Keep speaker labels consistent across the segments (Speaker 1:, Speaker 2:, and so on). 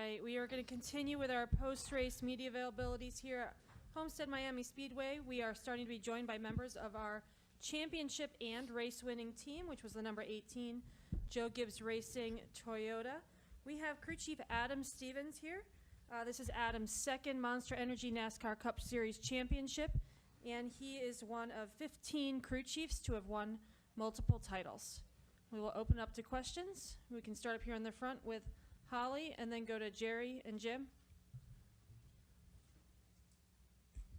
Speaker 1: right, we are going to continue with our post-race media availabilities here at Homestead-Miami Speedway. We are starting to be joined by members of our championship and race-winning team, which was the number 18 Joe Gibbs Racing Toyota. We have crew chief Adam Stevens here. This is Adam's second Monster Energy NASCAR Cup Series championship, and he is one of 15 crew chiefs to have won multiple titles. We will open up to questions. We can start up here in the front with Holly and then go to Jerry and Jim.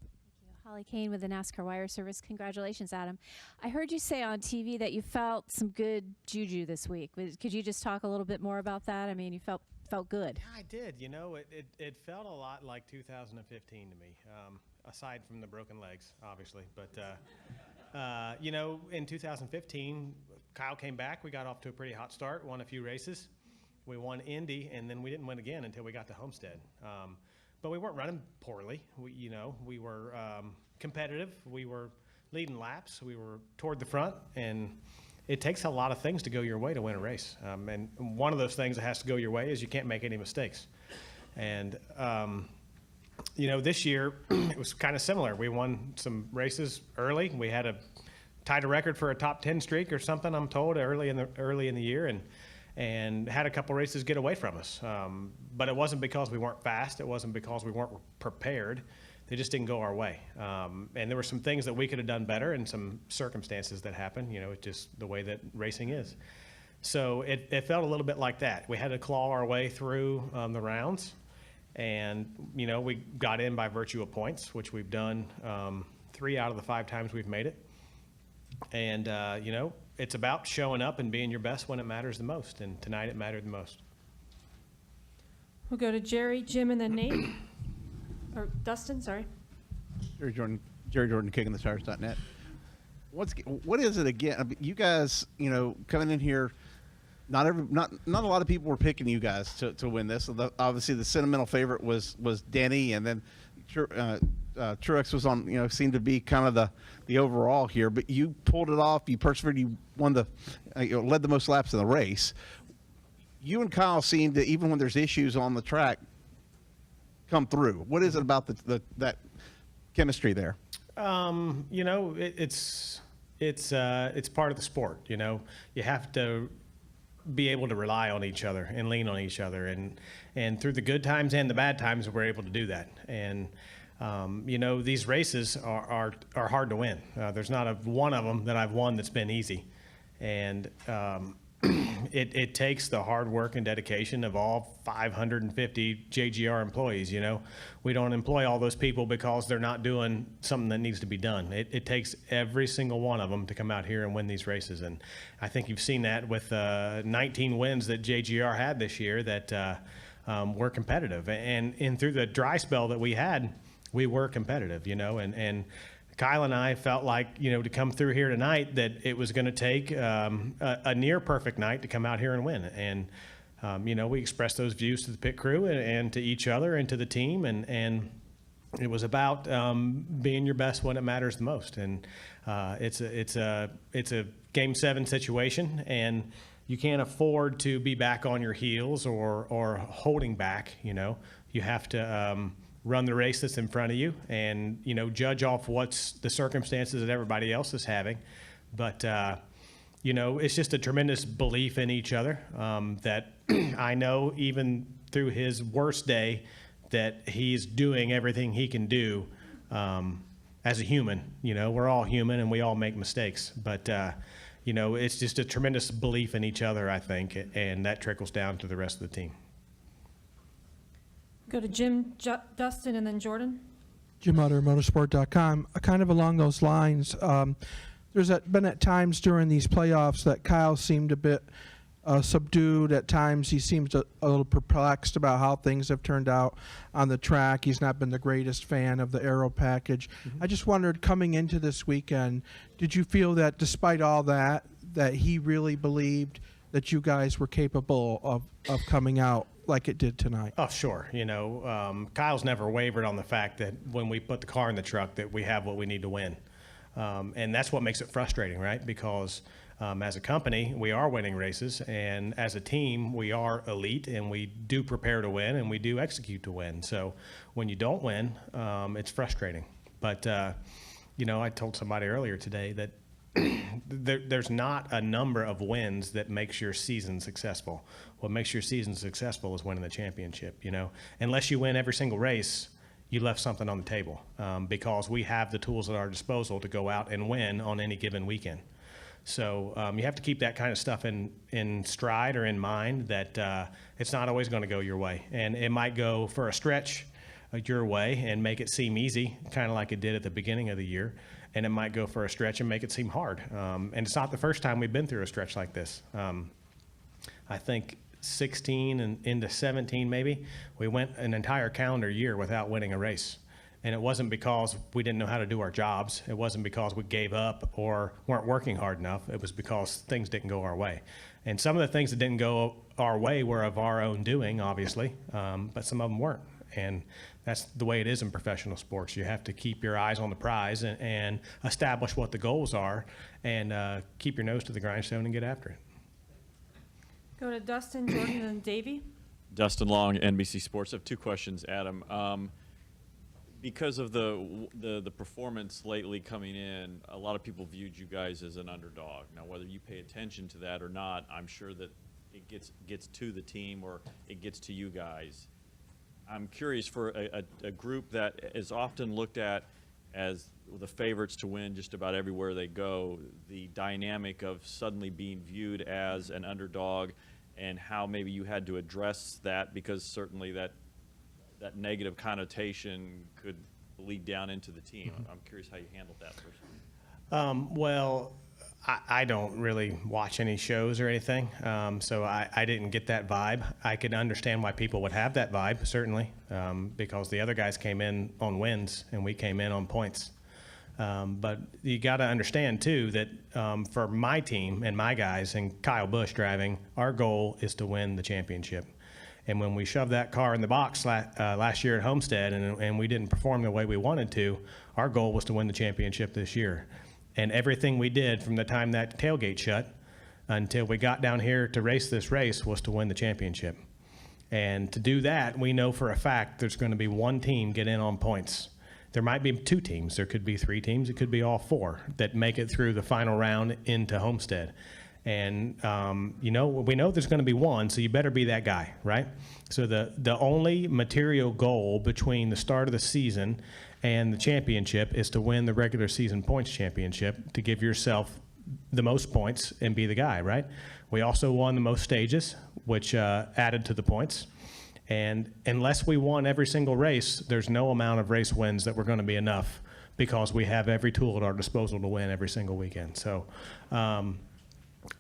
Speaker 2: Thank you. Holly Kane with the NASCAR Wire Service. Congratulations, Adam. I heard you say on TV that you felt some good juju this week. Could you just talk a little bit more about that? I mean, you felt good.
Speaker 3: Yeah, I did. You know, it felt a lot like 2015 to me, aside from the broken legs, obviously. But, you know, in 2015, Kyle came back. We got off to a pretty hot start, won a few races. We won Indy, and then we didn't win again until we got to Homestead. But we weren't running poorly. We were competitive. We were leading laps. We were toward the front, and it takes a lot of things to go your way to win a race. And one of those things that has to go your way is you can't make any mistakes. And, you know, this year it was kind of similar. We won some races early. We had tied a record for a top 10 streak or something, I'm told, early in the year, and had a couple races get away from us. But it wasn't because we weren't fast. It wasn't because we weren't prepared. They just didn't go our way. And there were some things that we could have done better and some circumstances that happened. You know, it's just the way that racing is. So it felt a little bit like that. We had to claw our way through the rounds. And, you know, we got in by virtue of points, which we've done 3 out of the 5 times we've made it. And, you know, it's about showing up and being your best when it matters the most. And tonight it mattered the most.
Speaker 1: We'll go to Jerry, Jim, and then Nate. Or Dustin, sorry.
Speaker 4: Jerry Jordan, KickingTheTires.net. What is it again? I mean, you guys, you know, coming in here, not a lot of people were picking you guys to win this. So obviously, the sentimental favorite was Denny, and then Truex was on. You know, seemed to be kind of the overall here. But you pulled it off. You persevered. You won led the most laps in the race. You and Kyle seem to, even when there's issues on the track, come through. What is it about that chemistry there?
Speaker 3: You know, it's part of the sport. You know, you have to be able to rely on each other and lean on each other, and through the good times and the bad times, we're able to do that. And you know, these races are hard to win. There's not one of them that I've won that's been easy, and it takes the hard work and dedication of all 550 JGR employees. You know, we don't employ all those people because they're not doing something that needs to be done. It takes every single one of them to come out here and win these races. And I think you've seen that with 19 wins that JGR had this year, that we're competitive. And through the dry spell that we had, we were competitive, you know, and Kyle and I felt like, you know, to come through here tonight, that it was going to take a near perfect night to come out here and win. And, you know, we expressed those views to the pit crew and to each other and to the team. And it was about being your best when it matters the most. And it's a Game 7 situation, and you can't afford to be back on your heels or holding back. You know, you have to run the race that's in front of you, and, you know, judge off what's the circumstances that everybody else is having. But, you know, it's just a tremendous belief in each other, that I know even through his worst day that he's doing everything he can do as a human. You know, we're all human and we all make mistakes. But, you know, it's just a tremendous belief in each other, I think, and that trickles down to the rest of the team.
Speaker 1: Go to Jim, Dustin, and then Jordan.
Speaker 5: Jim Utter, motorsport.com. Kind of along those lines, there's been at times during these playoffs that Kyle seemed a bit subdued. At times he seems a little perplexed about how things have turned out on the track. He's not been the greatest fan of the aero package. Mm-hmm. I just wondered, coming into this weekend, did you feel that despite all that he really believed that you guys were capable of coming out like it did tonight?
Speaker 3: Oh, sure. You know, Kyle's never wavered on the fact that when we put the car in the truck that we have what we need to win. And that's what makes it frustrating, right? Because As a company, we are winning races, and as a team, we are elite, and we do prepare to win, and we do execute to win. So when you don't win, it's frustrating. But, I told somebody earlier today that there's not a number of wins that makes your season successful. What makes your season successful is winning the championship, Unless you win every single race, you left something on the table, because we have the tools at our disposal to go out and win on any given weekend. So you have to keep that kind of stuff in stride or in mind, that it's not always going to go your way. And it might go for a stretch your way and make it seem easy, kind of like it did at the beginning of the year. And it might go for a stretch and make it seem hard. And it's not the first time we've been through a stretch like this. I think 16 and into 17 maybe, we went an entire calendar year without winning a race. And it wasn't because we didn't know how to do our jobs. It wasn't because we gave up or weren't working hard enough. It was because things didn't go our way. And some of the things that didn't go our way were of our own doing, obviously, but some of them weren't. And that's the way it is in professional sports. You have to keep your eyes on the prize and establish what the goals are, and keep your nose to the grindstone and get after it.
Speaker 1: Go to Dustin, Jordan, and Davey.
Speaker 6: Dustin Long, NBC Sports. I have two questions, Adam. Because of the performance lately coming in, a lot of people viewed you guys as an underdog. Now, whether you pay attention to that or not, I'm sure that it gets to the team or it gets to you guys. I'm curious, for a group that is often looked at as the favorites to win just about everywhere they go, the dynamic of suddenly being viewed as an underdog, and how maybe you had to address that, because certainly that negative connotation could bleed down into the team. I'm curious how you handled that personally.
Speaker 3: Well, I don't really watch any shows or anything, so I didn't get that vibe. I could understand why people would have that vibe, certainly, because the other guys came in on wins and we came in on points. But you got to understand, too, that for my team and my guys and Kyle Busch driving, our goal is to win the championship. And when we shoved that car in the box last year at Homestead and we didn't perform the way we wanted to, our goal was to win the championship this year. And everything we did from the time that tailgate shut until we got down here to race this race was to win the championship. And to do that, we know for a fact there's going to be one team get in on points. There might be two teams. There could be three teams. It could be all four that make it through the final round into Homestead. And, we know there's going to be one, so you better be that guy, right? So the only material goal between the start of the season and the championship is to win the regular season points championship, to give yourself the most points and be the guy, right? We also won the most stages, which added to the points. And unless we won every single race, there's no amount of race wins that were going to be enough, because we have every tool at our disposal to win every single weekend. So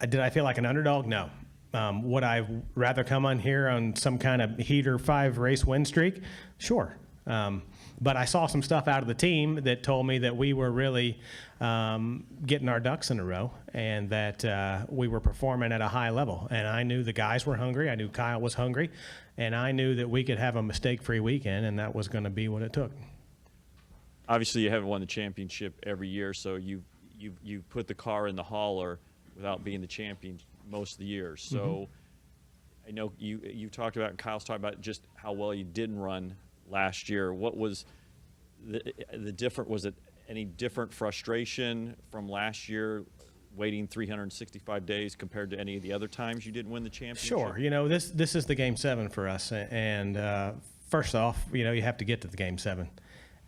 Speaker 3: did I feel like an underdog? No. Would I rather come on here on some kind of heater 5-race win streak? Sure. But I saw some stuff out of the team that told me that we were really getting our ducks in a row, and that we were performing at a high level. And I knew the guys were hungry. I knew Kyle was hungry. And I knew that we could have a mistake-free weekend, and that was going to be what it took.
Speaker 6: Obviously, you haven't won the championship every year, so you put the car in the hauler without being the champion most of the year. So I know you talked about, and Kyle's talked about, just how well you didn't run last year. What was the different? Was it any different frustration from last year, waiting 365 days compared to any of the other times you didn't win the championship?
Speaker 3: Sure. This is the Game 7 for us. And first off, you have to get to the Game 7.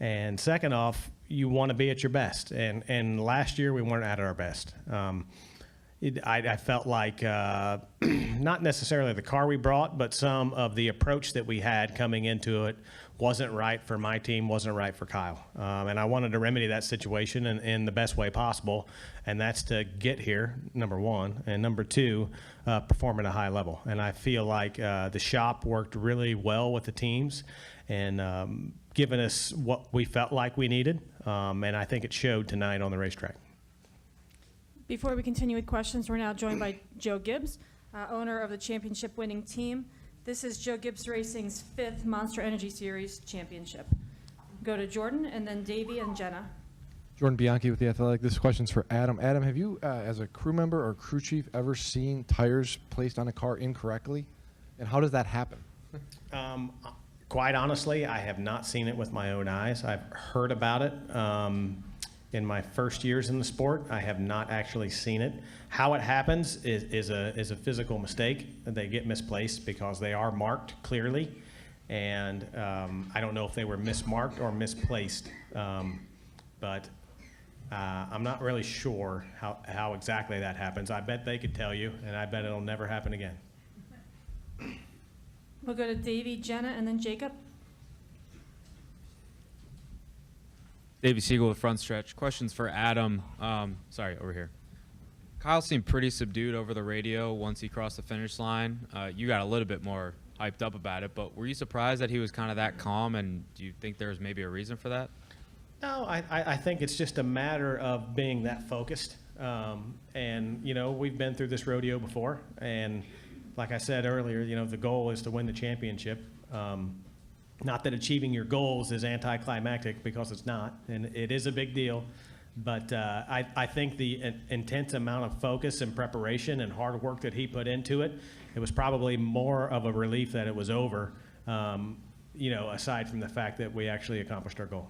Speaker 3: And second off, you want to be at your best. And last year we weren't at our best. I felt like not necessarily the car we brought, but some of the approach that we had coming into it wasn't right for my team, wasn't right for Kyle. And I wanted to remedy that situation in the best way possible, and that's to get here, number one, and number two, perform at a high level. And I feel like the shop worked really well with the teams and given us what we felt like we needed, and I think it showed tonight on the racetrack.
Speaker 1: Before we continue with questions, we're now joined by Joe Gibbs, owner of the championship-winning team. This is Joe Gibbs Racing's 5th Monster Energy Series championship. Go to Jordan, and then Davey and Jenna.
Speaker 7: Jordan Bianchi with The Athletic. This question's for Adam. Adam, have you, as a crew member or crew chief, ever seen tires placed on a car incorrectly? And how does that happen?
Speaker 3: Quite honestly, I have not seen it with my own eyes. I've heard about it in my first years in the sport. I have not actually seen it. How it happens is a physical mistake. They get misplaced because they are marked clearly. And I don't know if they were mismarked or misplaced. But I'm not really sure how exactly that happens. I bet they could tell you, and I bet it'll never happen again.
Speaker 1: We'll go to Davey, Jenna, and then Jacob.
Speaker 8: Davey Siegel with Front Stretch. Questions for Adam. Sorry, over here. Kyle seemed pretty subdued over the radio once he crossed the finish line. You got a little bit more hyped up about it, but were you surprised that he was kind of that calm, and do you think there was maybe a reason for that?
Speaker 3: No, I think it's just a matter of being that focused. And, you know, we've been through this rodeo before. And like I said earlier, you know, the goal is to win the championship. Not that achieving your goals is anticlimactic, because it's not. And it is a big deal. But I think the intense amount of focus and preparation and hard work that he put into it, it was probably more of a relief that it was over, you know, aside from the fact that we actually accomplished our goal.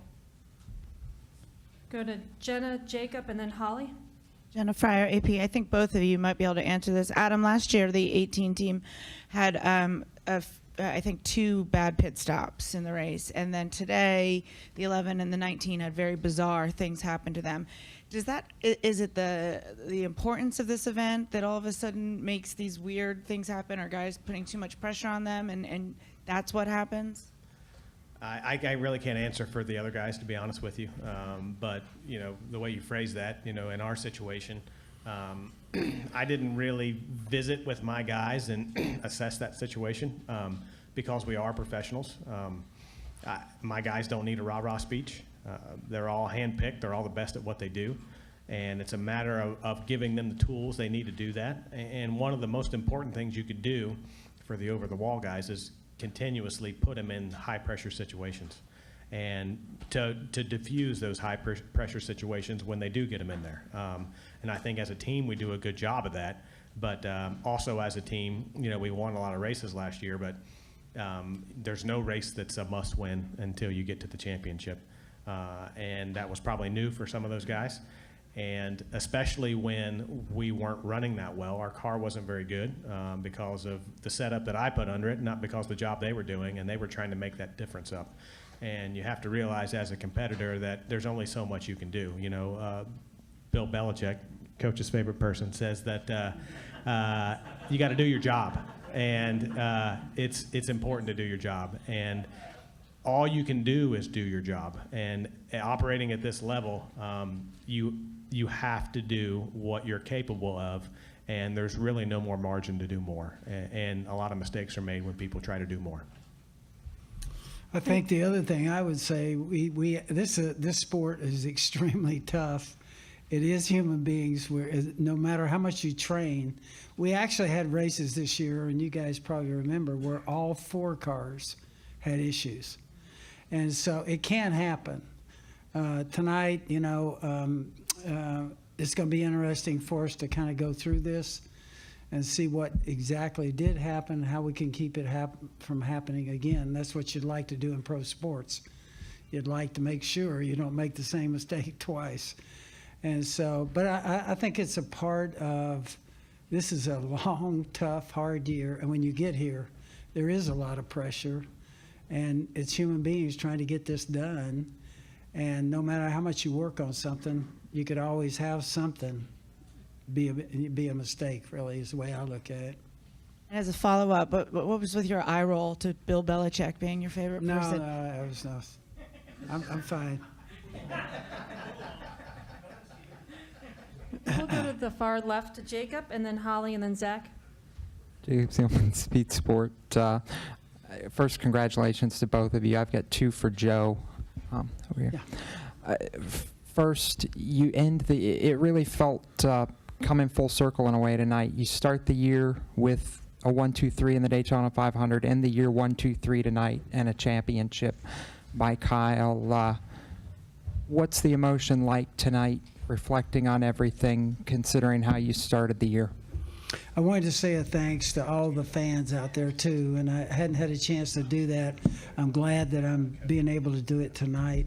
Speaker 1: Go to Jenna, Jacob, and then Holly.
Speaker 9: Jenna Fryer, AP. I think both of you might be able to answer this. Adam, last year the 18 team had, I think, 2 bad pit stops in the race, and then today the 11 and the 19 had very bizarre things happen to them. Is it the importance of this event that all of a sudden makes these weird things happen? Are guys putting too much pressure on them, and that's what happens?
Speaker 3: I really can't answer for the other guys, to be honest with you. But, you know, the way you phrase that, you know, in our situation, I didn't really visit with my guys and assess that situation because we are professionals. My guys don't need a rah-rah speech. They're all handpicked. They're all the best at what they do. And it's a matter of giving them the tools they need to do that. And one of the most important things you could do for the over-the-wall guys is continuously put them in high-pressure situations and to diffuse those high-pressure situations when they do get them in there. And I think as a team we do a good job of that. But also as a team, you know, we won a lot of races last year, but there's no race that's a must-win until you get to the championship. And that was probably new for some of those guys. And especially when we weren't running that well, our car wasn't very good because of the setup that I put under it, not because of the job they were doing, and they were trying to make that difference up. And you have to realize as a competitor that there's only so much you can do. You know, Bill Belichick, coach's favorite person, says that you got to do your job, and it's important to do your job. And all you can do is do your job. And operating at this level, you have to do what you're capable of, and there's really no more margin to do more. And a lot of mistakes are made when people try to do more.
Speaker 10: I think the other thing I would say, this sport is extremely tough. It is human beings. Where no matter how much you train, we actually had races this year, and you guys probably remember, where all 4 cars had issues. And so it can happen. Tonight, you know, it's going to be interesting for us to kind of go through this and see what exactly did happen, how we can keep it from happening again. That's what you'd like to do in pro sports. You'd like to make sure you don't make the same mistake twice. And so, but I think it's a part of, this is a long, tough, hard year. And when you get here, there is a lot of pressure. And it's human beings trying to get this done. And no matter how much you work on something, you could always have something be a mistake, really, is the way I look at it.
Speaker 9: And as a follow-up, but what was with your eye roll to Bill Belichick being your favorite person?
Speaker 10: No, I was not. I'm fine.
Speaker 1: We'll go to the far left to Jacob, and then Holly, and then Zach.
Speaker 11: Jacob Speed Sport. First, congratulations to both of you. I've got 2 for Joe over here.
Speaker 10: Yeah.
Speaker 11: First, you end it really felt coming full circle in a way tonight. You start the year with a 1-2-3 in the Daytona 500, end the year 1-2-3 tonight, and a championship by Kyle. What's the emotion like tonight, reflecting on everything, considering how you started the year?
Speaker 10: I wanted to say a thanks to all the fans out there too, and I hadn't had a chance to do that. I'm glad that I'm being able to do it tonight.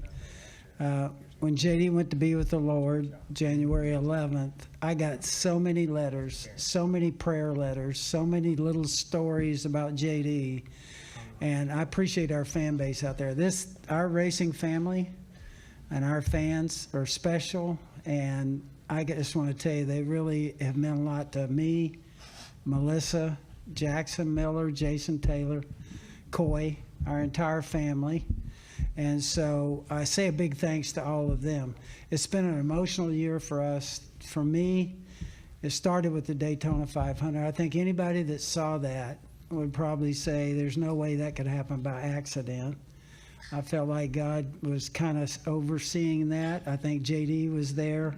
Speaker 10: When JD went to be with the Lord, January 11th, I got so many letters, so many prayer letters, so many little stories about JD, and I appreciate our fan base out there. Our racing family and our fans are special, and I just want to tell you, they really have meant a lot to me, Melissa, Jackson Miller, Jason Taylor, Coy, our entire family. And so I say a big thanks to all of them. It's been an emotional year for us. For me, it started with the Daytona 500. I think anybody that saw that would probably say there's no way that could happen by accident. I felt like God was kind of overseeing that. I think JD was there.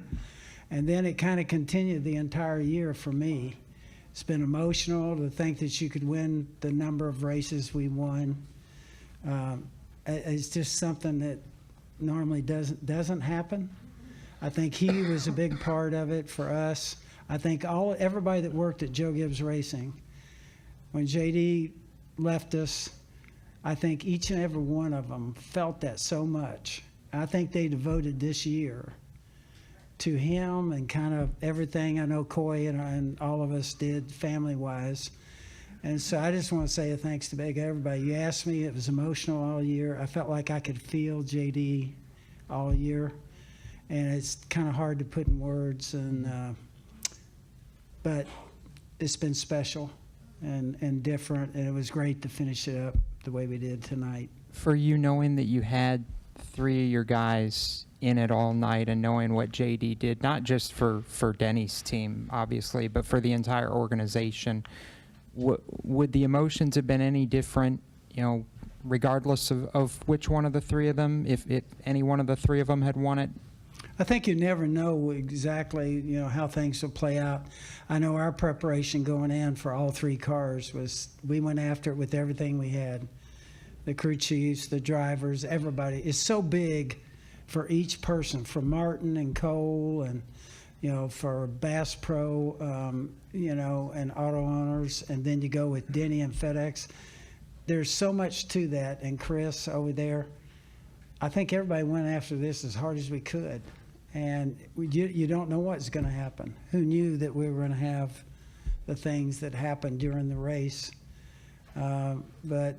Speaker 10: And then it kind of continued the entire year for me. It's been emotional to think that you could win the number of races we won. It's just something that normally doesn't happen. I think he was a big part of it for us. I think everybody that worked at Joe Gibbs Racing, when JD left us, I think each and every one of them felt that so much. I think they devoted this year to him and kind of everything I know Coy and all of us did family-wise. And so I just want to say a thanks to everybody. You asked me, it was emotional all year. I felt like I could feel JD all year. And it's kind of hard to put in words, but it's been special and different, and it was great to finish it up the way we did tonight.
Speaker 11: For you, knowing that you had 3 of your guys in it all night and knowing what JD did, not just for Denny's team, obviously, but for the entire organization, would the emotions have been any different, regardless of which one of the 3 of them, if any one of the 3 of them had won it?
Speaker 10: I think you never know exactly, how things will play out. I know our preparation going in for all 3 cars was we went after it with everything we had. The crew chiefs, the drivers, everybody. It's so big for each person, for Martin and Cole and, for Bass Pro, and auto owners, and then you go with Denny and FedEx. There's so much to that, and Chris over there. I think everybody went after this as hard as we could, and you don't know what's going to happen. Who knew that we were going to have the things that happened during the race? But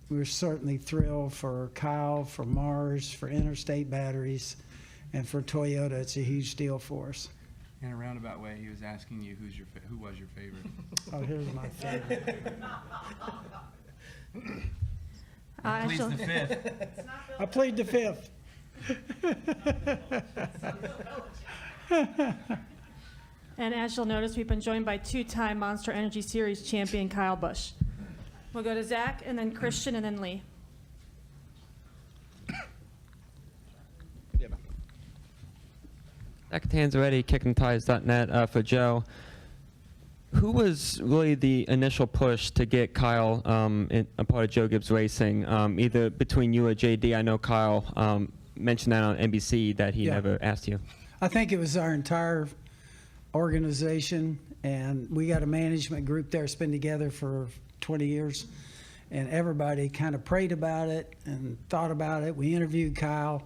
Speaker 10: we're certainly thrilled for Kyle, for Mars, for Interstate Batteries, and for Toyota. It's a huge deal for us.
Speaker 12: In a roundabout way, he was asking you who was your favorite.
Speaker 10: Oh, here's my favorite.
Speaker 12: Please the 5th.
Speaker 10: I plead the 5th.
Speaker 1: And as you'll notice, we've been joined by 2-time Monster Energy Series champion Kyle Busch. We'll go to Zach, and then Christian, and then Lee.
Speaker 13: Zach Tanzaretti, kickingties.net for Joe. Who was really the initial push to get Kyle a part of Joe Gibbs Racing, either between you or JD? I know Kyle mentioned that on NBC that he never asked you.
Speaker 10: I think it was our entire organization, and we got a management group there that's been together for 20 years, and everybody kind of prayed about it and thought about it. We interviewed Kyle.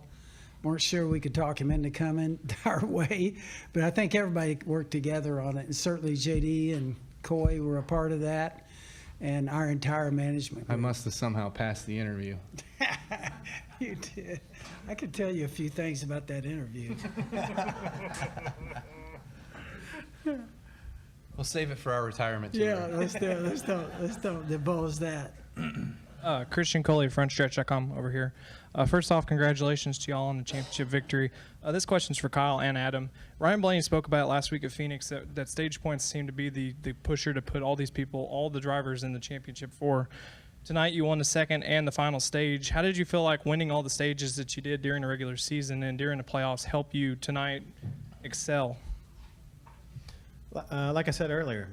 Speaker 10: Weren't sure we could talk him into coming our way, but I think everybody worked together on it, and certainly JD and Coy were a part of that, and our entire management group.
Speaker 12: I must have somehow passed the interview.
Speaker 10: You did. I could tell you a few things about that interview.
Speaker 12: We'll save it for our retirement tour.
Speaker 10: Yeah, let's don't divulge that.
Speaker 14: Christian Coley, frontstretch.com over here. First off, congratulations to y'all on the championship victory. This question's for Kyle and Adam. Ryan Blaney spoke about it last week at Phoenix that stage points seem to be the pusher to put all these people, all the drivers in the championship for. Tonight you won the second and the final stage. How did you feel like winning all the stages that you did during the regular season and during the playoffs help you tonight excel?
Speaker 3: Like I said earlier,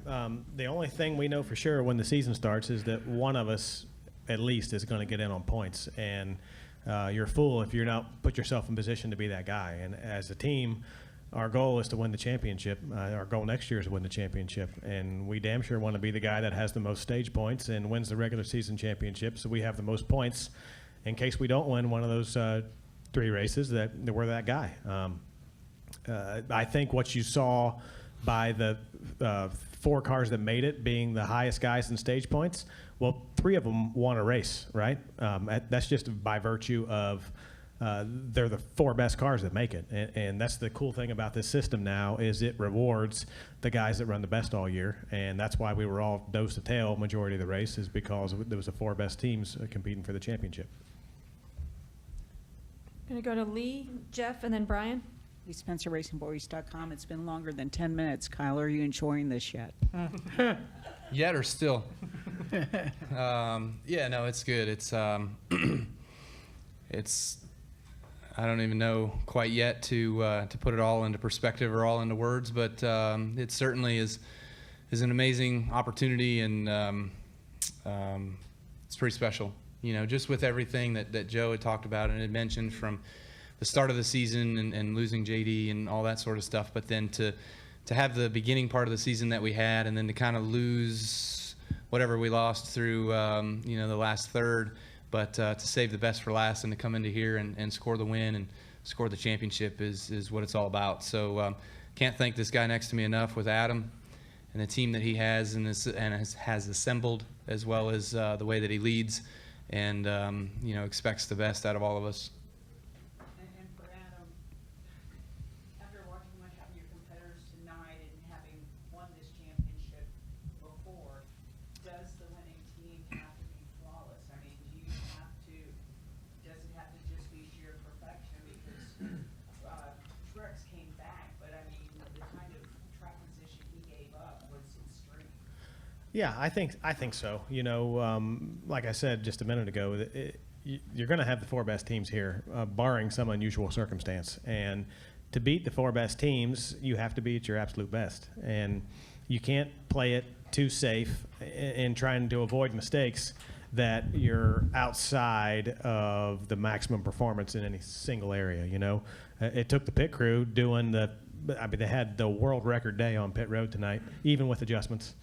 Speaker 3: the only thing we know for sure when the season starts is that one of us at least is going to get in on points. And you're a fool if you're not put yourself in position to be that guy. And as a team, our goal is to win the championship. Our goal next year is to win the championship, and we damn sure want to be the guy that has the most stage points and wins the regular season championship, so we have the most points in case we don't win one of those 3 races, that we're that guy. I think what you saw by the 4 cars that made it being the highest guys in stage points, well, 3 of them won a race, right? That's just by virtue of they're the 4 best cars that make it. And that's the cool thing about this system now, is it rewards the guys that run the best all year. And that's why we were all nose to tail majority of the race, is because there was the 4 best teams competing for the championship.
Speaker 1: Going to go to Lee, Jeff, and then Brian.
Speaker 15: Lee Spencer, RacingBoys.com. It's been longer than 10 minutes. Kyle, are you enjoying this yet?
Speaker 12: Yet or still? Yeah, no, it's good. It's it's, I don't even know quite yet to put it all into perspective or all into words, but it certainly is an amazing opportunity, and it's pretty special. You know, just with everything that Joe had talked about and had mentioned from the start of the season and losing JD and all that sort of stuff, but then to have the beginning part of the season that we had, and then to kind of lose whatever we lost through you know, the last third, but to save the best for last and to come into here and score the win and score the championship is what it's all about. So can't thank this guy next to me enough, with Adam and the team that he has and has assembled, as well as the way that he leads and you know, expects the best out of all of us.
Speaker 15: And for Adam, after watching what happened to your competitors tonight and having won this championship before, does the winning team have to be flawless? I mean, does it have to just be sheer perfection? Because Truex came back, but I mean, the kind of track position he gave up was extreme.
Speaker 3: Yeah, I think so. You know, like I said just a minute ago, you're going to have the 4 best teams here, barring some unusual circumstance. And to beat the 4 best teams, you have to be at your absolute best. And you can't play it too safe in trying to avoid mistakes that you're outside of the maximum performance in any single area. You know, it took the pit crew doing they had the world record day on pit road tonight, even with adjustments.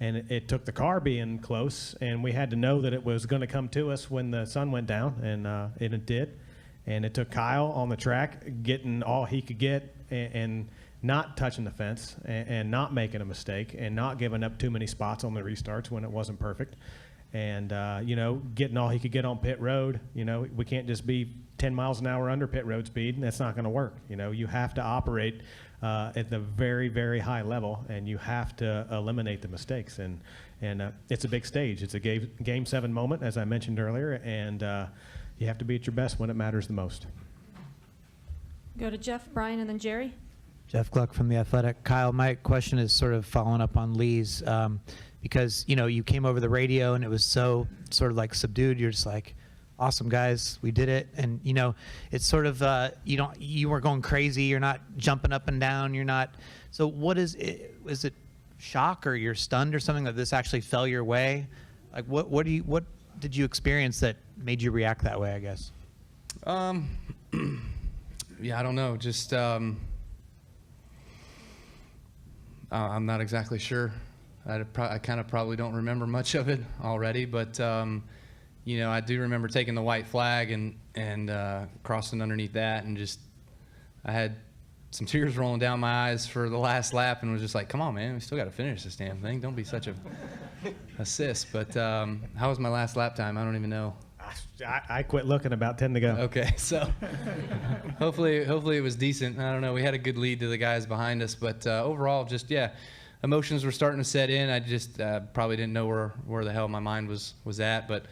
Speaker 3: And it took the car being close, and we had to know that it was going to come to us when the sun went down, and it did. And it took Kyle on the track getting all he could get and not touching the fence and not making a mistake and not giving up too many spots on the restarts when it wasn't perfect. And, you know, getting all he could get on pit road. You know, we can't just be 10 miles an hour under pit road speed, and that's not going to work. You know, you have to operate at the very, very high level, and you have to eliminate the mistakes. And it's a big stage. It's a game 7 moment, as I mentioned earlier, and you have to be at your best when it matters the most.
Speaker 1: Go to Jeff, Brian, and then Jerry.
Speaker 16: Jeff Gluck from The Athletic. Kyle, my question is sort of following up on Lee's, because, you know, you came over the radio and it was so sort of like subdued. You're just like, awesome, guys, we did it. And, you know, it's sort of, you weren't going crazy. You're not jumping up and down. You're not. So what is it? Is it shock, or you're stunned or something that this actually fell your way? Like, what did you experience that made you react that way, I guess?
Speaker 12: Yeah, I don't know. Just, I'm not exactly sure. I kind of probably don't remember much of it already, but you know, I do remember taking the white flag and crossing underneath that, and just I had some tears rolling down my eyes for the last lap, and was just like, come on, man, we still got to finish this damn thing. Don't be such a sis. But how was my last lap time? I don't even know.
Speaker 3: I quit looking about 10 to go.
Speaker 12: Okay, so hopefully it was decent. I don't know. We had a good lead to the guys behind us, but overall, just, yeah, emotions were starting to set in. I just probably didn't know where the hell my mind was at, but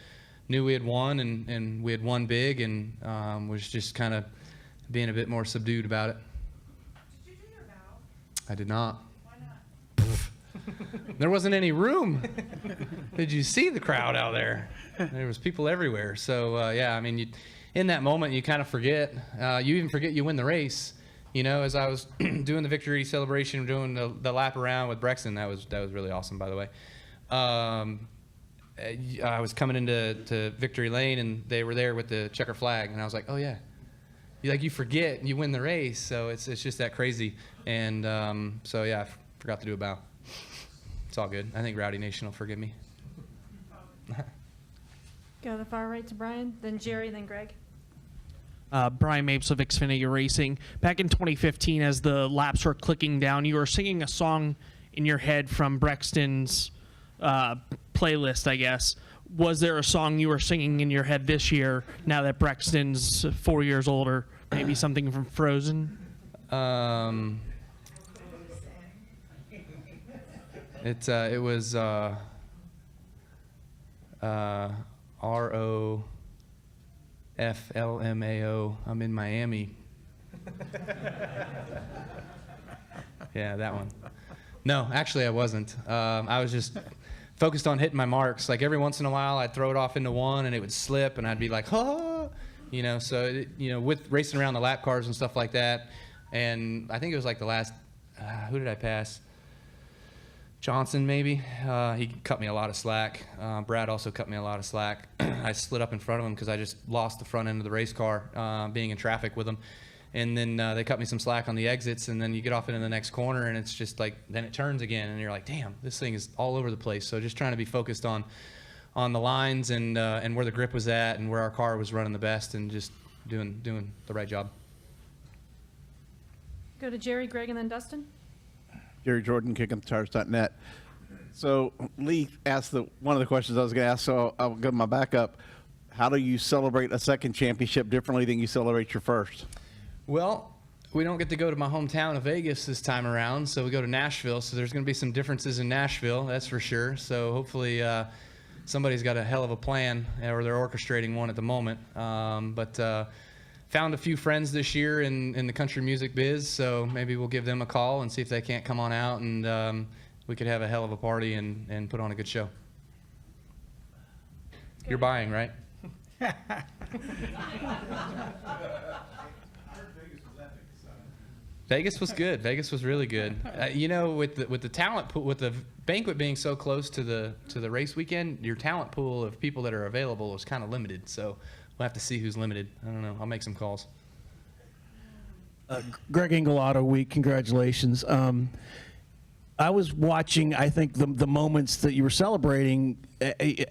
Speaker 12: knew we had won, and we had won big, and was just kind of being a bit more subdued about it.
Speaker 9: Did you do your vow?
Speaker 12: I did not.
Speaker 9: Why not?
Speaker 12: There wasn't any room. Did you see the crowd out there? There was people everywhere. So, yeah, I mean, in that moment, you kind of forget. You even forget you win the race. You know, as I was doing the victory celebration, doing the lap around with Brexton, that was really awesome, by the way. I was coming into Victory Lane, and they were there with the checker flag, and I was like, oh yeah. You forget, and you win the race, so it's just that crazy. And so yeah, I forgot to do a bow. It's all good. I think Rowdy Nation will forgive me.
Speaker 1: Go to the far right to Brian, then Jerry, then Greg.
Speaker 17: Brian Mapes of Xfinity Racing. Back in 2015, as the laps were clicking down, you were singing a song in your head from Brexton's playlist, I guess. Was there a song you were singing in your head this year, now that Brexton's 4 years older? Maybe something from Frozen?
Speaker 12: It was ROFLMAO. I'm in Miami. Yeah, that one. No, actually I wasn't. I was just focused on hitting my marks. Like every once in a while I'd throw it off into one and it would slip and I'd be like, oh, so with racing around the lap cars and stuff like that. And I think it was like the last, who did I pass? Johnson, maybe. He cut me a lot of slack. Brad also cut me a lot of slack. I slid up in front of him because I just lost the front end of the race car being in traffic with them. And then they cut me some slack on the exits, and then you get off into the next corner, and it's just like, then it turns again, and you're like, damn, this thing is all over the place. So just trying to be focused on the lines and where the grip was at and where our car was running the best, and just doing the right job.
Speaker 1: Go to Jerry, Greg, and then Dustin.
Speaker 4: Jerry Jordan, kickingthetires.net. So Lee asked one of the questions I was going to ask, so I'll give my backup. How do you celebrate a second championship differently than you celebrate your first?
Speaker 12: Well, we don't get to go to my hometown of Vegas this time around, so we go to Nashville. So there's going to be some differences in Nashville, that's for sure. So hopefully somebody's got a hell of a plan, or they're orchestrating one at the moment. But found a few friends this year in the country music biz, so maybe we'll give them a call and see if they can't come on out, and we could have a hell of a party and put on a good show. You're buying, right? Vegas was good. Vegas was really good. With the talent pool, with the banquet being so close to the race weekend, your talent pool of people that are available is kind of limited. So we'll have to see who's limited. I don't know. I'll make some calls.
Speaker 18: Greg Engelauto Week. Congratulations. I was watching, I think, the moments that you were celebrating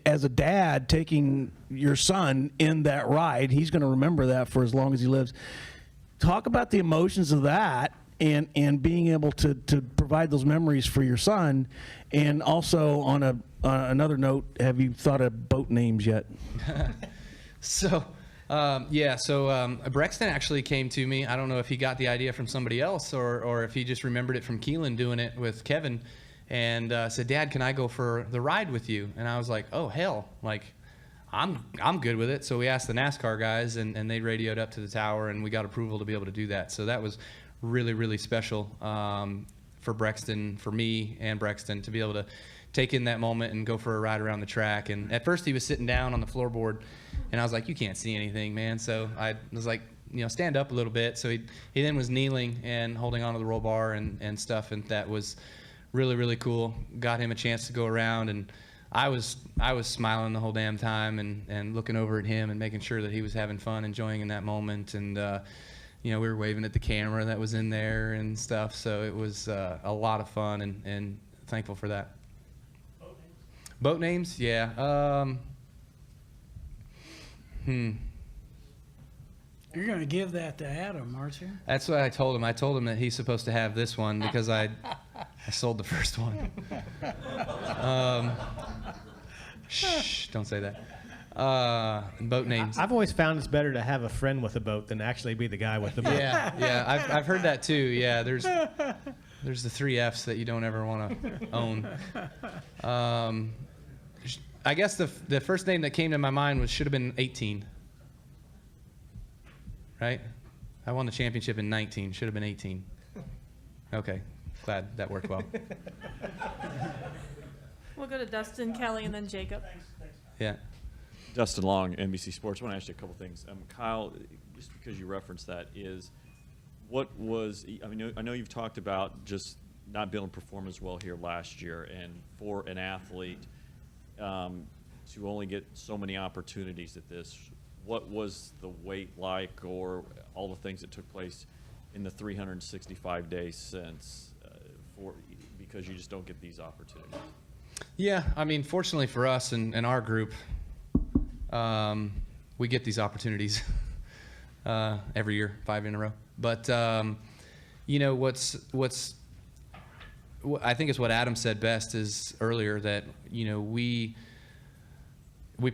Speaker 18: as a dad, taking your son in that ride. He's going to remember that for as long as he lives. Talk about the emotions of that and being able to provide those memories for your son. And also on another note, have you thought of boat names yet?
Speaker 12: So Brexton actually came to me. I don't know if he got the idea from somebody else or if he just remembered it from Keelan doing it with Kevin, and said, Dad, can I go for the ride with you? And I was like, oh, hell, like, I'm good with it. So we asked the NASCAR guys, and they radioed up to the tower, and we got approval to be able to do that. So that was really, really special for Brexton, for me and Brexton, to be able to take in that moment and go for a ride around the track. And at first he was sitting down on the floorboard, and I was like, you can't see anything, man. So I was like, stand up a little bit. So he then was kneeling and holding onto the roll bar and stuff, and that was really, really cool. Got him a chance to go around, and I was smiling the whole damn time and looking over at him and making sure that he was having fun, enjoying in that moment. And we were waving at the camera that was in there and stuff. So it was a lot of fun, and thankful for that. Boat names? Yeah.
Speaker 10: You're going to give that to Adam, aren't you?
Speaker 12: That's what I told him. I told him that he's supposed to have this one because I sold the first one. Shh, don't say that. Boat names.
Speaker 3: I've always found it's better to have a friend with a boat than actually be the guy with the boat.
Speaker 12: Yeah. I've heard that too. Yeah, there's the 3 Fs that you don't ever want to own. I guess the first name that came to my mind should have been 18. Right? I won the championship in 19. Should have been 18. Okay. Glad that worked well.
Speaker 1: We'll go to Dustin, Kelly, and then Jacob.
Speaker 12: Yeah.
Speaker 6: Dustin Long, NBC Sports. I want to ask you a couple things. Kyle, just because you referenced that, I know you've talked about just not being able to perform as well here last year, and for an athlete, to only get so many opportunities at this. What was the wait like, or all the things that took place in the 365 days since, because you just don't get these opportunities?
Speaker 12: Yeah, I mean, fortunately for us and our group, we get these opportunities every year, 5 in a row. But you know, I think it's what Adam said best is earlier, that you know we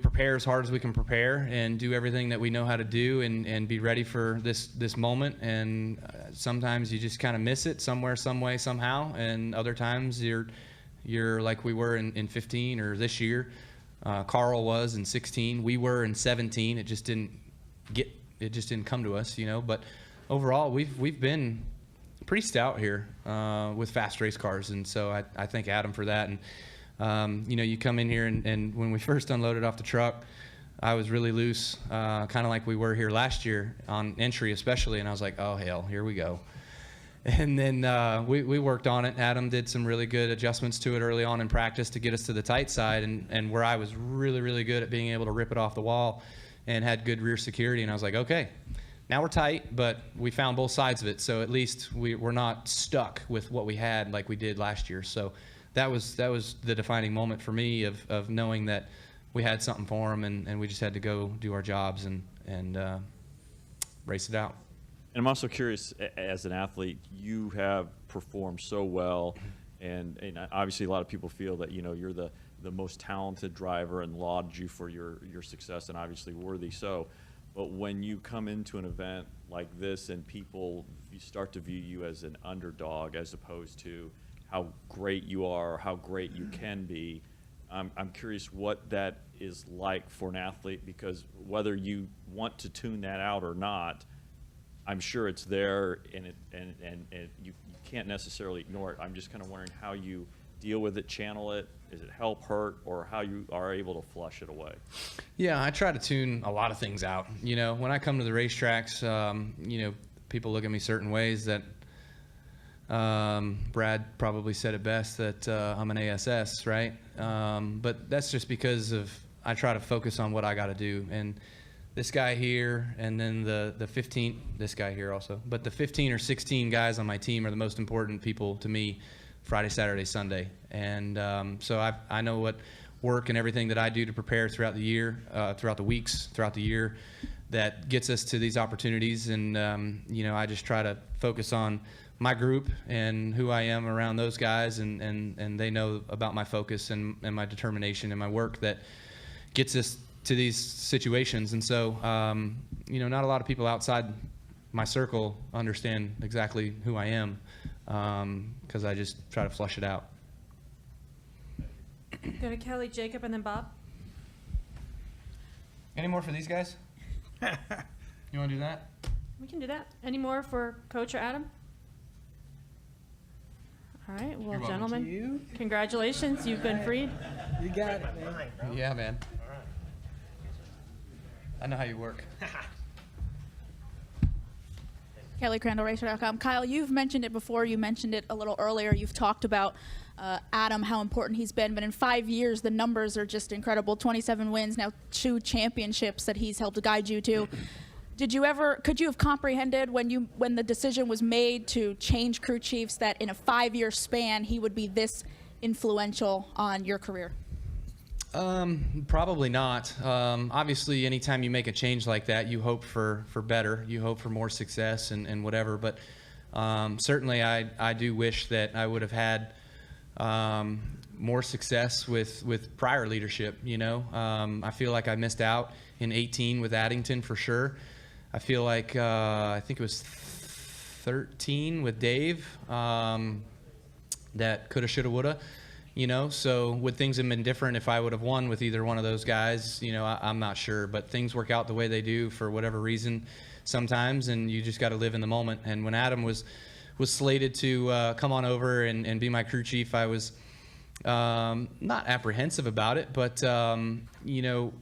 Speaker 12: prepare as hard as we can prepare and do everything that we know how to do and be ready for this moment. And sometimes you just kind of miss it somewhere, some way, somehow. And other times you're like we were in 15 or this year. Carl was in 16. We were in 17. It just didn't come to us, you know. But overall, we've been pretty stout here with fast race cars, and so I thank Adam for that. And you know, you come in here and when we first unloaded off the truck, I was really loose, kind of like we were here last year on entry especially, and I was like, oh hell, here we go. And then we worked on it. Adam did some really good adjustments to it early on in practice to get us to the tight side, and where I was really, really good at being able to rip it off the wall and had good rear security, and I was like, okay, now we're tight, but we found both sides of it, so at least we're not stuck with what we had like we did last year. So that was the defining moment for me of knowing that we had something for them, and we just had to go do our jobs and race it out.
Speaker 6: And I'm also curious, as an athlete, you have performed so well, and obviously a lot of people feel that, you know, you're the most talented driver and laud you for your success, and obviously worthy so. But when you come into an event like this and people start to view you as an underdog as opposed to how great you are or how great you can be, I'm curious what that is like for an athlete, because whether you want to tune that out or not, I'm sure it's there, and you can't necessarily ignore it. I'm just kind of wondering how you deal with it, channel it. Is it help, hurt, or how you are able to flush it away?
Speaker 12: Yeah, I try to tune a lot of things out. You know, when I come to the racetracks, you know, people look at me certain ways that Brad probably said it best, that I'm an ASS, right? But that's just because I try to focus on what I got to do. And this guy here, and then the 15, this guy here also, but the 15 or 16 guys on my team are the most important people to me Friday, Saturday, Sunday. And so I know what work and everything that I do to prepare throughout the year, throughout the weeks, throughout the year, that gets us to these opportunities. And, you know, I just try to focus on my group and who I am around those guys, and they know about my focus and my determination and my work that gets us to these situations. And so, you know, not a lot of people outside my circle understand exactly who I am, because I just try to flush it out.
Speaker 1: Go to Kelly, Jacob, and then Bob.
Speaker 12: Any more for these guys? You want to do that?
Speaker 1: We can do that. Any more for Coach or Adam? All right, well,
Speaker 12: welcome.
Speaker 1: gentlemen, congratulations. You've been freed.
Speaker 10: You got it, man.
Speaker 12: Yeah, man. I know how you work.
Speaker 19: Kelly Crandall, Racer.com. Kyle, you've mentioned it before. You mentioned it a little earlier. You've talked about Adam, how important he's been. But in 5 years, the numbers are just incredible. 27 wins, now 2 championships that he's helped guide you to. Could you have comprehended when the decision was made to change crew chiefs that in a 5-year span he would be this influential on your career?
Speaker 12: Probably not. Obviously, anytime you make a change like that, you hope for better. You hope for more success and whatever. But certainly, I do wish that I would have had more success with prior leadership. You know, I feel like I missed out in 18 with Addington for sure. I feel like I think it was 13 with Dave. That coulda, shoulda, woulda. You know, so would things have been different if I would have won with either one of those guys? You know, I'm not sure, but things work out the way they do for whatever reason sometimes, and you just got to live in the moment. And when Adam was slated to come on over and be my crew chief, I was not apprehensive about it, but you know,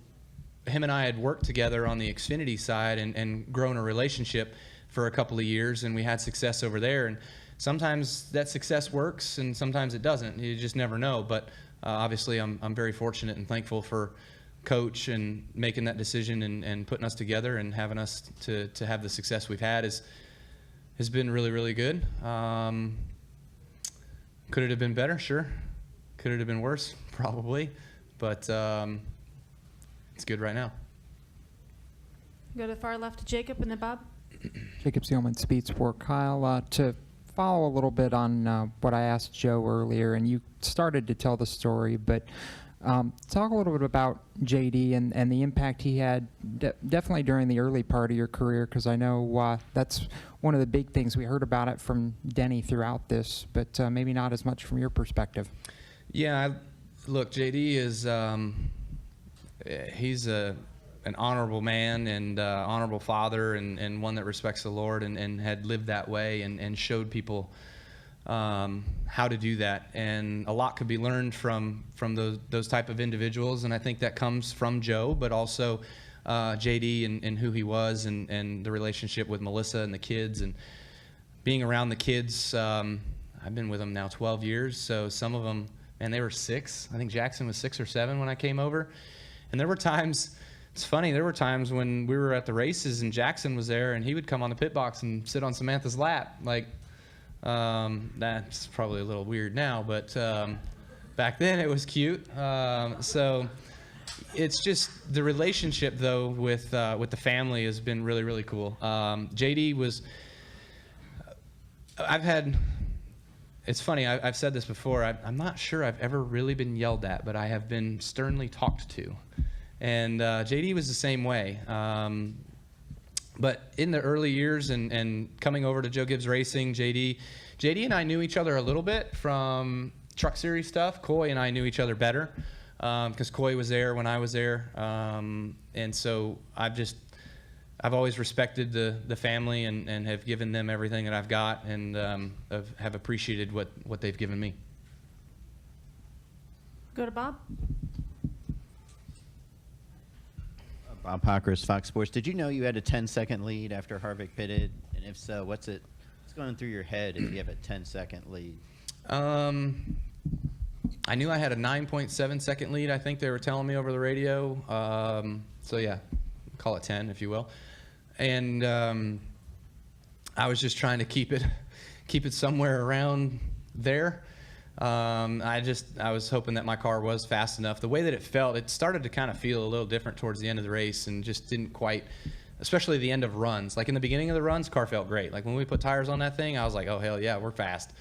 Speaker 12: him and I had worked together on the Xfinity side and grown a relationship for a couple of years, and we had success over there. And sometimes that success works and sometimes it doesn't. You just never know. But obviously I'm very fortunate and thankful for coach and making that decision and putting us together and having us to have the success we've had has been really, really good. Could it have been better? Sure. Could it have been worse? Probably. But it's good right now.
Speaker 1: Go to the far left to Jacob and then Bob.
Speaker 11: Jacob Seelman, Speed Sport. Kyle, to follow a little bit on what I asked Joe earlier, and you started to tell the story, but talk a little bit about JD and the impact he had definitely during the early part of your career, because I know that's one of the big things we heard about it from Denny throughout this, but maybe not as much from your perspective.
Speaker 12: Yeah, look, JD is he's an honorable man and honorable father and one that respects the Lord and had lived that way and showed people how to do that. And a lot could be learned from those type of individuals, and I think that comes from Joe, but also JD and who he was and the relationship with Melissa and the kids and being around the kids. I've been with them now 12 years, so some of them, man, they were 6. I think Jackson was 6 or 7 when I came over. And there were times, it's funny, there were times when we were at the races and Jackson was there and he would come on the pit box and sit on Samantha's lap. Like, that's probably a little weird now, but back then it was cute. So it's just the relationship, though, with the family has been really, really cool. JD was, it's funny, I've said this before, I'm not sure I've ever really been yelled at, but I have been sternly talked to. And JD was the same way. But in the early years and coming over to Joe Gibbs Racing, JD and I knew each other a little bit from Truck Series stuff. Coy and I knew each other better because Coy was there when I was there. And so I've always respected the family and have given them everything that I've got and have appreciated what they've given me.
Speaker 1: Go to Bob.
Speaker 20: Bob Pockris, Fox Sports. Did you know you had a 10-second lead after Harvick pitted? And if so, what's going through your head if you have a 10-second lead?
Speaker 12: I knew I had a 9.7-second lead. I think they were telling me over the radio. So yeah, call it 10 if you will. And I was just trying to keep it somewhere around there. I was hoping that my car was fast enough. The way that it felt, it started to kind of feel a little different towards the end of the race and just didn't quite, especially the end of runs. Like in the beginning of the runs, car felt great. Like when we put tires on that thing, I was like, oh, hell yeah, we're fast.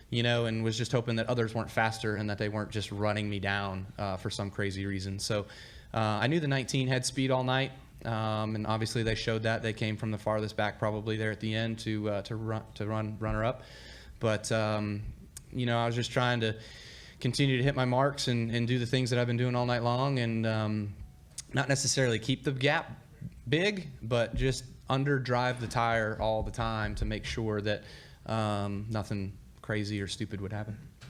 Speaker 12: You know, and was just hoping that others weren't faster and that they weren't just running me down for some crazy reason. So I knew the 19 had speed all night. And obviously they showed that. They came from the farthest back probably there at the end to run runner up. But you know, I was just trying to continue to hit my marks and do the things that I've been doing all night long and not necessarily keep the gap big, but just underdrive the tire all the time to make sure that nothing crazy or stupid would happen.
Speaker 1: Do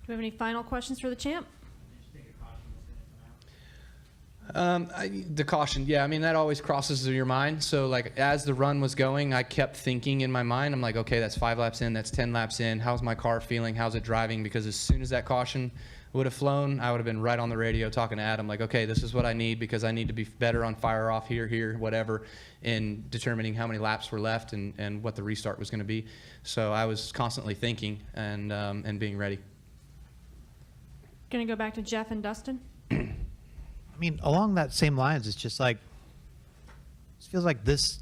Speaker 1: we have any final questions for the champ?
Speaker 12: The caution, yeah, I mean, that always crosses through your mind. So, like, as the run was going, I kept thinking in my mind, I'm like, okay, that's 5 laps in, that's 10 laps in. How's my car feeling? How's it driving? Because as soon as that caution would have flown, I would have been right on the radio talking to Adam, like, okay, this is what I need because I need to be better on fire off here, whatever, in determining how many laps were left and what the restart was going to be. So I was constantly thinking and being ready.
Speaker 1: Going to go back to Jeff and Dustin.
Speaker 16: I mean, along that same lines, it's just like, it feels like this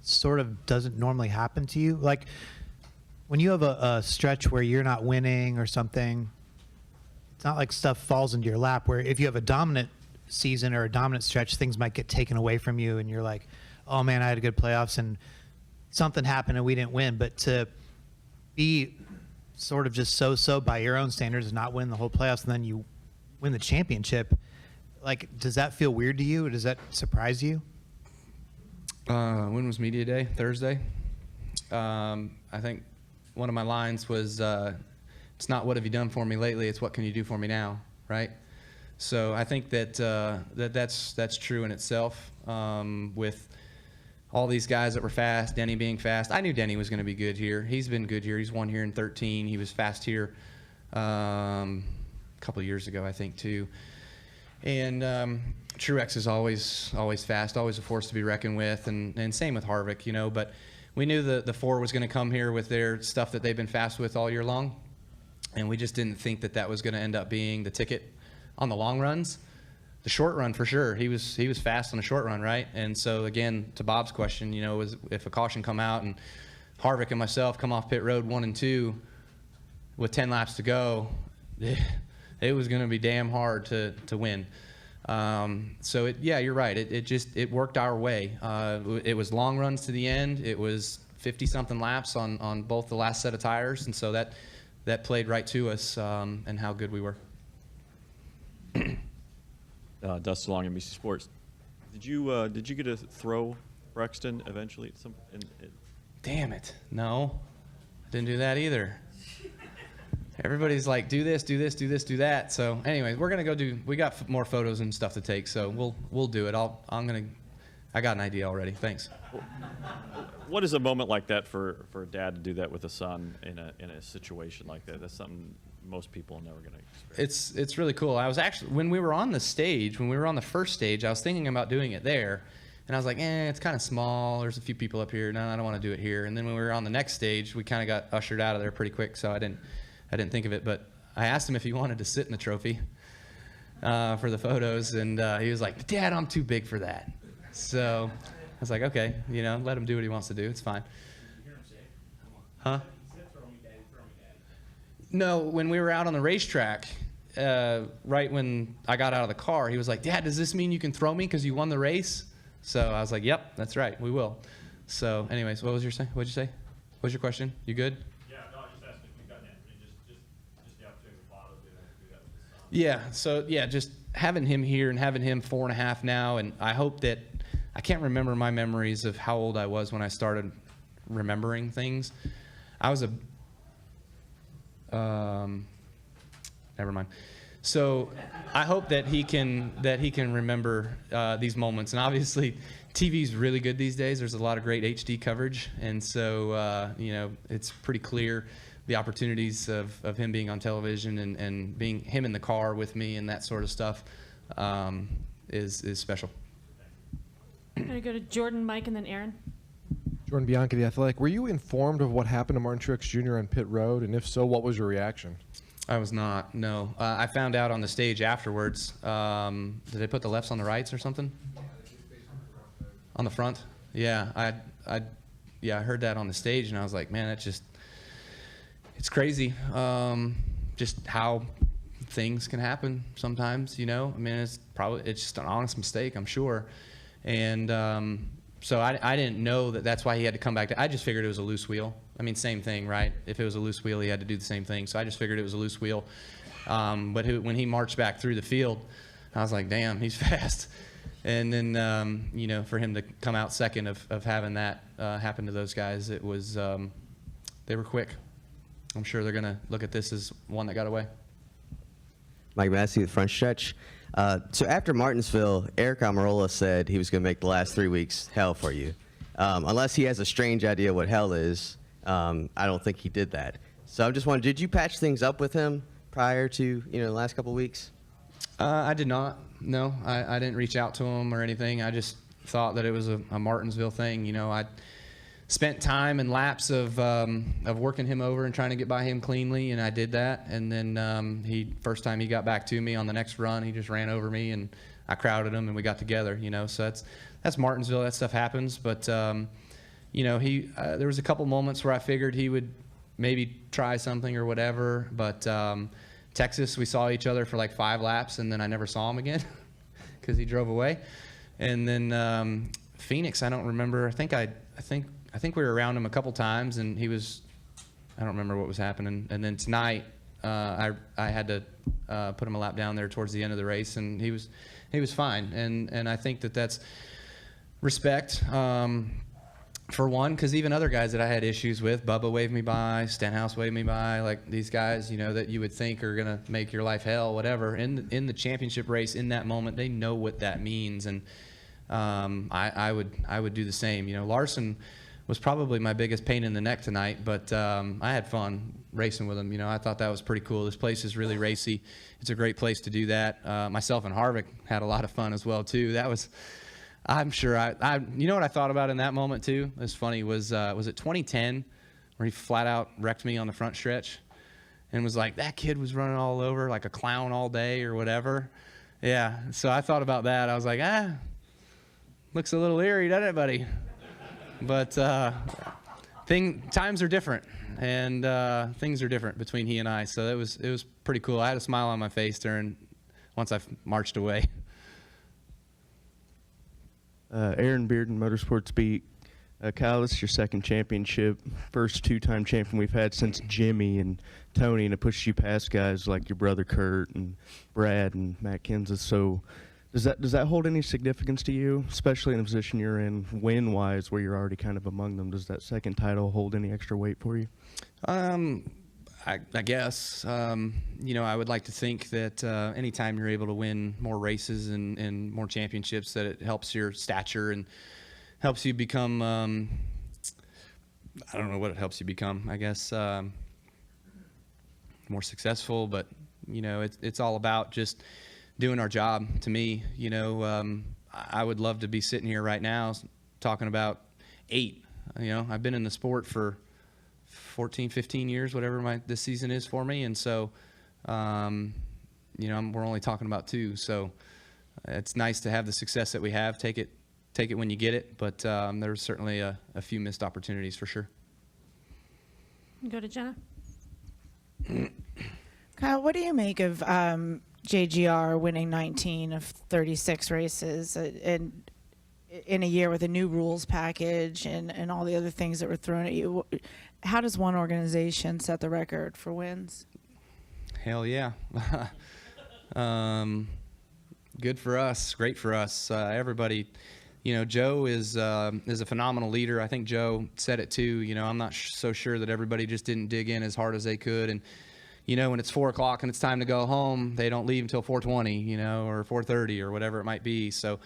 Speaker 16: sort of doesn't normally happen to you. Like, when you have a stretch where you're not winning or something, it's not like stuff falls into your lap, where if you have a dominant season or a dominant stretch, things might get taken away from you, and you're like, oh man, I had a good playoffs, and something happened and we didn't win. But to be sort of just so-so by your own standards and not win the whole playoffs, and then you win the championship, like, does that feel weird to you? Or does that surprise you?
Speaker 12: When was media day? Thursday. I think one of my lines was, "It's not what have you done for me lately. It's what can you do for me now." Right. So I think that that's true in itself. With all these guys that were fast, Denny being fast, I knew Denny was going to be good here. He's been good here. He's won here in 13. He was fast here a couple of years ago, I think, too. And Truex is always fast, always a force to be reckoned with, and same with Harvick, you know. But we knew the 4 was going to come here with their stuff that they've been fast with all year long, and we just didn't think that was going to end up being the ticket on the long runs. The short run, for sure, he was fast on the short run, right? And so again, to Bob's question, you know, if a caution come out and Harvick and myself come off pit road 1 and 2 with 10 laps to go, it was going to be damn hard to win. So yeah, you're right. It worked our way. It was long runs to the end. It was 50-something laps on both the last set of tires, and so that played right to us and how good we were.
Speaker 6: Dustin Long, NBC Sports. Did you get to throw Brexton eventually?
Speaker 12: Damn it! No, I didn't do that either. Everybody's like, do this, do this, do this, do that. So, anyways, we're gonna go do. We got more photos and stuff to take, so we'll do it. I got an idea already. Thanks.
Speaker 6: What is a moment like that for a dad to do that with a son in a situation like that? That's something most people are never going to experience.
Speaker 12: It's really cool. I was actually, when we were on the first stage, I was thinking about doing it there, and I was like, it's kind of small. There's a few people up here. No, I don't want to do it here. And then when we were on the next stage, we kind of got ushered out of there pretty quick, so I didn't think of it. But I asked him if he wanted to sit in the trophy for the photos, and he was like, Dad, I'm too big for that. So I was like, okay, you know, let him do what he wants to do. It's fine. Huh? No, when we were out on the racetrack, right when I got out of the car, he was like, Dad, does this mean you can throw me because you won the race? So I was like, yep, that's right, we will. So anyways, what'd you say? What's your question? You good?
Speaker 6: Yeah, no, I just asked if we got that. Just the opportunity to follow, do that with his son.
Speaker 12: Yeah, so yeah, just having him here and having him 4.5 now, and I hope that, I can't remember my memories of how old I was when I started remembering things. I was never mind. So I hope that he can remember these moments. And obviously, TV's really good these days. There's a lot of great HD coverage, and so you know, it's pretty clear the opportunities of him being on television and being him in the car with me and that sort of stuff is special.
Speaker 1: I'm going to go to Jordan, Mike, and then Aaron.
Speaker 7: Jordan Bianchi, The Athletic. Were you informed of what happened to Martin Truex Jr. on pit road? And if so, what was your reaction?
Speaker 12: I was not, no. I found out on the stage afterwards. Did they put the lefts on the rights or something? On the front? Yeah, I heard that on the stage, and I was like, man, it's crazy. Just how things can happen sometimes, you know? I mean, it's just an honest mistake, I'm sure. And so I didn't know that's why he had to come back. I just figured it was a loose wheel. I mean, same thing, right? If it was a loose wheel, he had to do the same thing. So I just figured it was a loose wheel. But when he marched back through the field, I was like, damn, he's fast. And then, you know, for him to come out second of having that happen to those guys, it was, they were quick. I'm sure they're going to look at this as one that got away.
Speaker 21: Mike Massey with Front Stretch. So after Martinsville, Eric Almirola said he was going to make the last 3 weeks hell for you. Unless he has a strange idea what hell is, I don't think he did that. So I'm just wondering, did you patch things up with him prior to, the last couple of weeks?
Speaker 12: I did not. No, I didn't reach out to him or anything. I just thought that it was a Martinsville thing. You know, I spent time and laps of working him over and trying to get by him cleanly, and I did that. And then first time he got back to me on the next run, he just ran over me, and I crowded him, and we got together. You know, so that's Martinsville. That stuff happens. But you know, there was a couple moments where I figured he would maybe try something or whatever. But Texas, we saw each other for like 5 laps, and then I never saw him again because he drove away. And then Phoenix, I don't remember. I think we were around him a couple times, and I don't remember what was happening. And then tonight, I had to put him a lap down there towards the end of the race, and he was fine. And I think that's respect. For one, because even other guys that I had issues with, Bubba waved me by, Stenhouse waved me by, like these guys, that you would think are going to make your life hell, whatever. In the championship race, in that moment, they know what that means, and I would do the same. Larson was probably my biggest pain in the neck tonight, but I had fun racing with him. You know, I thought that was pretty cool. This place is really racy. It's a great place to do that. Myself and Harvick had a lot of fun as well too. That was, I'm sure you know what I thought about in that moment too? It was funny, was it 2010 where he flat out wrecked me on the front stretch and was like, that kid was running all over like a clown all day or whatever. Yeah, so I thought about that. I was like, looks a little eerie, doesn't it, buddy? But times are different, and things are different between he and I. So it was pretty cool. I had a smile on my face once I marched away.
Speaker 2: Aaron Bearden, Motorsports Beat. Kyle, this is your second championship, first two-time champion we've had since Jimmy and Tony, and it pushes you past guys like your brother Kurt and Brad and Matt Kenseth. So does that hold any significance to you, especially in the position you're in, win-wise, where you're already kind of among them? Does that second title hold any extra weight for you?
Speaker 12: I guess. You know, I would like to think that anytime you're able to win more races and more championships, that it helps your stature and helps you become, I don't know what it helps you become, I guess, more successful. But, you know, it's all about just doing our job to me. You know, I would love to be sitting here right now talking about 8. You know, I've been in the sport for 14, 15 years, whatever this season is for me. And so, you know, we're only talking about 2. So it's nice to have the success that we have. Take it when you get it. But there's certainly a few missed opportunities for sure.
Speaker 1: Go to Jenna.
Speaker 9: Kyle, what do you make of JGR winning 19 of 36 races and in a year with a new rules package and all the other things that were thrown at you? How does one organization set the record for wins?
Speaker 12: Hell yeah. Good for us. Great for us. Everybody, you know, Joe is a phenomenal leader. I think Joe said it too. You know, I'm not so sure that everybody just didn't dig in as hard as they could. And, you know, when it's 4 o'clock and it's time to go home, they don't leave until 4:20, you know, or 4:30 or whatever it might be. So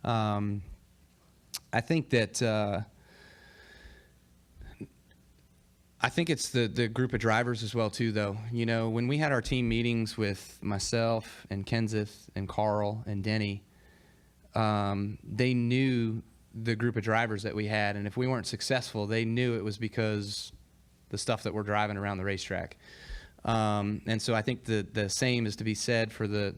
Speaker 12: I think that I think it's the group of drivers as well too, though. You know, when we had our team meetings with myself and Kenseth and Carl and Denny, they knew the group of drivers that we had, and if we weren't successful, they knew it was because the stuff that we're driving around the racetrack. And so I think the same is to be said for the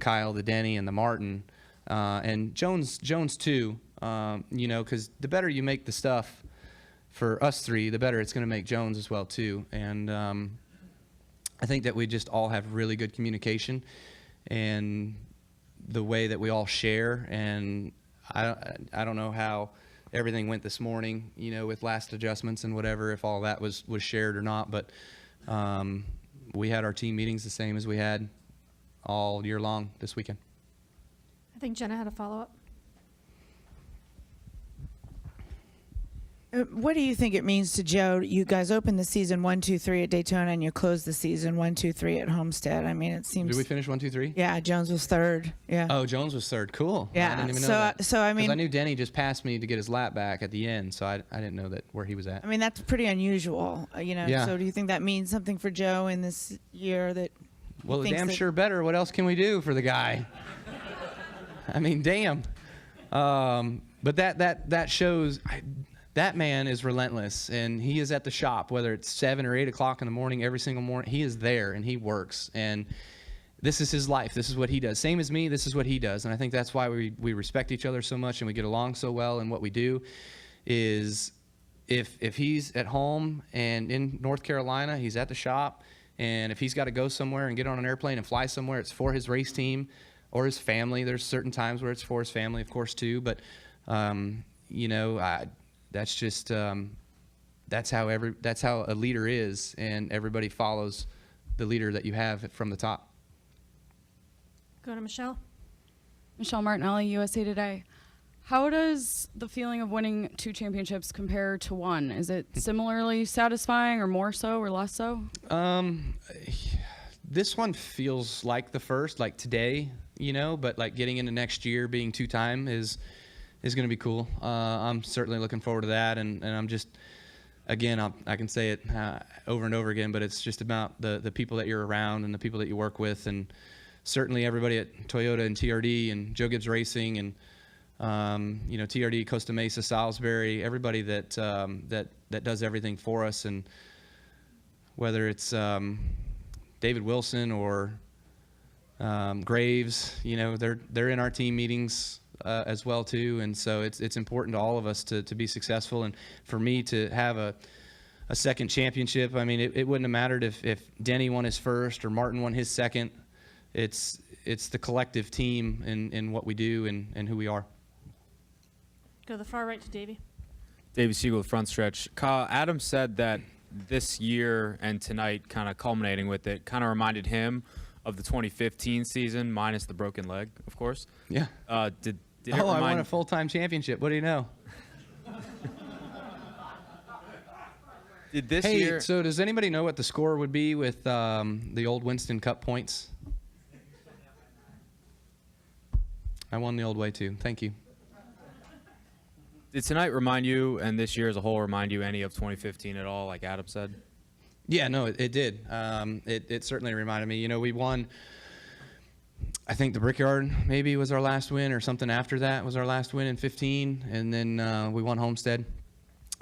Speaker 12: Kyle, the Denny, and the Martin, and Jones too. You know, because the better you make the stuff for us 3, the better it's going to make Jones as well too. And I think that we just all have really good communication, and the way that we all share. And I don't know how everything went this morning, you know, with last adjustments and whatever, if all that was shared or not. But we had our team meetings the same as we had all year long this weekend.
Speaker 1: I think Jenna had a follow-up.
Speaker 9: What do you think it means to Joe? You guys opened the season 1-2-3 at Daytona, and you closed the season 1-2-3 at Homestead. I mean, it seems.
Speaker 12: Did we finish 1-2-3?
Speaker 9: Yeah, Jones was 3rd. Yeah.
Speaker 12: Oh, Jones was 3rd. Cool.
Speaker 9: Yeah.
Speaker 12: I didn't even know that.
Speaker 9: So I mean,
Speaker 12: 'cause I knew Denny just passed me to get his lap back at the end, so I didn't know that where he was at.
Speaker 9: I mean, that's pretty unusual, you know.
Speaker 12: Yeah.
Speaker 9: So do you think that means something for Joe in this year that?
Speaker 12: Well,
Speaker 9: thinks
Speaker 12: damn
Speaker 9: that-
Speaker 12: sure better. What else can we do for the guy? I mean, damn. But that shows. That man is relentless, and he is at the shop, whether it's 7 or 8 o'clock in the morning, every single morning. He is there, and he works, and this is his life. This is what he does. Same as me, this is what he does, and I think that's why we respect each other so much and we get along so well. And what we do is if he's at home and in North Carolina, he's at the shop, and if he's got to go somewhere and get on an airplane and fly somewhere, it's for his race team or his family. There's certain times where it's for his family, of course, too, but, you know, that's just that's how a leader is, and everybody follows the leader that you have from the top.
Speaker 1: Go to Michelle.
Speaker 22: Michelle Martinelli, USA Today. How does the feeling of winning 2 championships compare to 1? Is it similarly satisfying, or more so, or less so?
Speaker 12: This one feels like the first, like today, you know, but like getting into next year, being 2-time is going to be cool. I'm certainly looking forward to that, and I'm just, again, I can say it over and over again, but it's just about the people that you're around and the people that you work with, and certainly everybody at Toyota and TRD and Joe Gibbs Racing and TRD, Costa Mesa, Salisbury, everybody that does everything for us, and whether it's David Wilson or Graves, they're in our team meetings as well too, and so it's important to all of us to be successful. And for me to have a second championship, I mean, it wouldn't have mattered if Denny won his first or Martin won his second. It's the collective team in what we do and who we are.
Speaker 1: Go to the far right to Davey.
Speaker 5: Davey Siegel with Front Stretch. Kyle, Adam said that this year and tonight, kind of culminating with it, kind of reminded him of the 2015 season, minus the broken leg, of course.
Speaker 12: Yeah.
Speaker 5: Did it
Speaker 12: I
Speaker 5: remind
Speaker 12: won a full-time championship. What do you know?
Speaker 5: Did this
Speaker 12: hey,
Speaker 5: year?
Speaker 12: So does anybody know what the score would be with the old Winston Cup points? I won the old way too. Thank you.
Speaker 5: Did tonight remind you, and this year as a whole remind you any of 2015 at all, like Adam said?
Speaker 12: Yeah, no, it did. It certainly reminded me. We won, I think the Brickyard maybe was our last win, or something after that was our last win in 15, and then we won Homestead.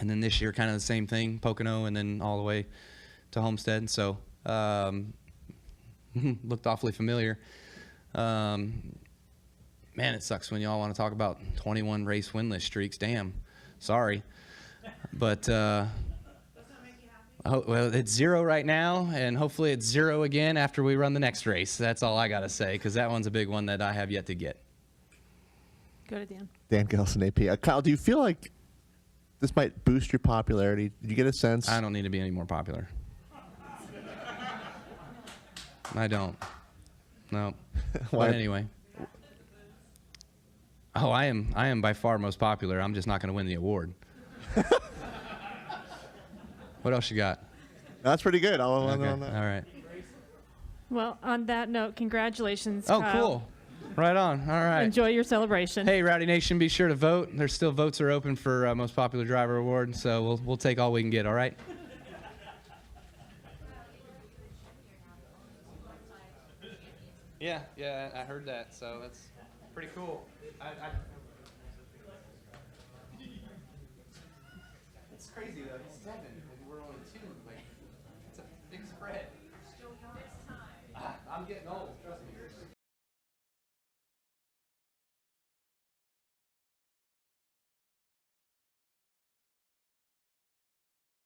Speaker 12: And then this year, kind of the same thing, Pocono, and then all the way to Homestead. So looked awfully familiar. Man, it sucks when y'all want to talk about 21 race winless streaks. Damn, sorry, but well, it's 0 right now, and hopefully it's 0 again after we run the next race. That's all I gotta say, because that one's a big one that I have yet to get.
Speaker 1: Go to Dan.
Speaker 8: Dan Gelson, AP. Kyle, do you feel like this might boost your popularity? Did you get a sense?
Speaker 12: I don't need to be any more popular. I don't. No. But anyway. Oh, I am by far most popular. I'm just not going to win the award. What else you got?
Speaker 8: That's pretty good.
Speaker 12: Okay. All right.
Speaker 1: Well, on that note, congratulations,
Speaker 12: Oh,
Speaker 1: Kyle.
Speaker 12: cool. Right on. All right.
Speaker 1: Enjoy your celebration.
Speaker 12: Hey, Rowdy Nation, be sure to vote. There's still votes are open for most popular driver award, so we'll take all we can get. All right. Yeah, I heard that. So that's pretty cool. It's crazy though. He's 7 and we're only 2. Like, it's a big spread. I'm getting old. Trust me.